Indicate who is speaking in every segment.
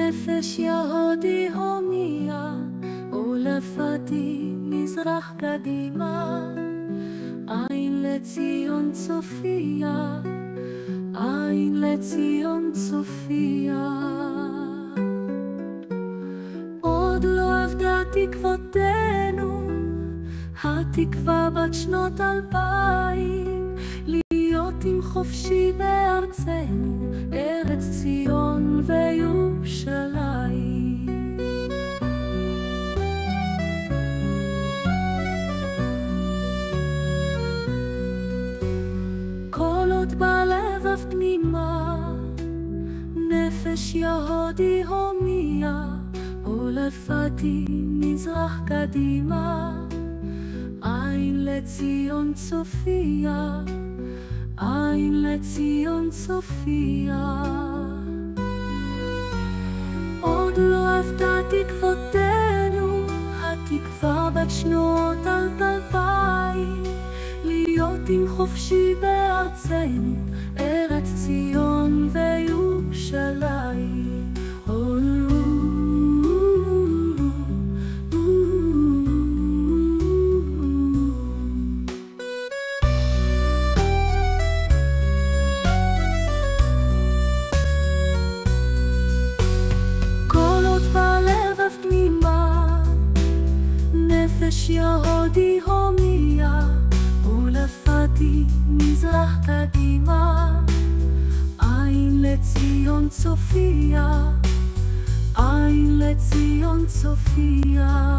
Speaker 1: נפש יהודי הומייה, ולפתי מזרח קדימה. עין לציון צופיה, עין לציון צופיה. עוד לא אבדה תקוותנו, התקווה בת שנות 2000, להיות עם חופשי בארצנו, ארץ ציון וירושלים. כל עוד בלב אף פנימה, נפש יהודי הומייה, ולפתי מזרח קדימה. עין לציון צופיה, עין לציון צופיה. עוד לא אבדה תקוותנו, התקווה בת שנות 2000, להיות עם חופשי בארצנו, ארץ ציון וירושלים. נפש יהודי הומייה, ולפתי מזרח קדימה. עין לציון צופיה, עין לציון צופיה.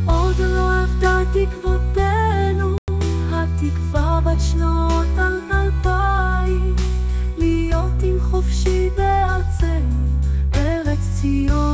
Speaker 1: עוד לא אבדה תקוותנו, התקווה בת שנות 2000, להיות עם חופשי בארצנו, ארץ ציון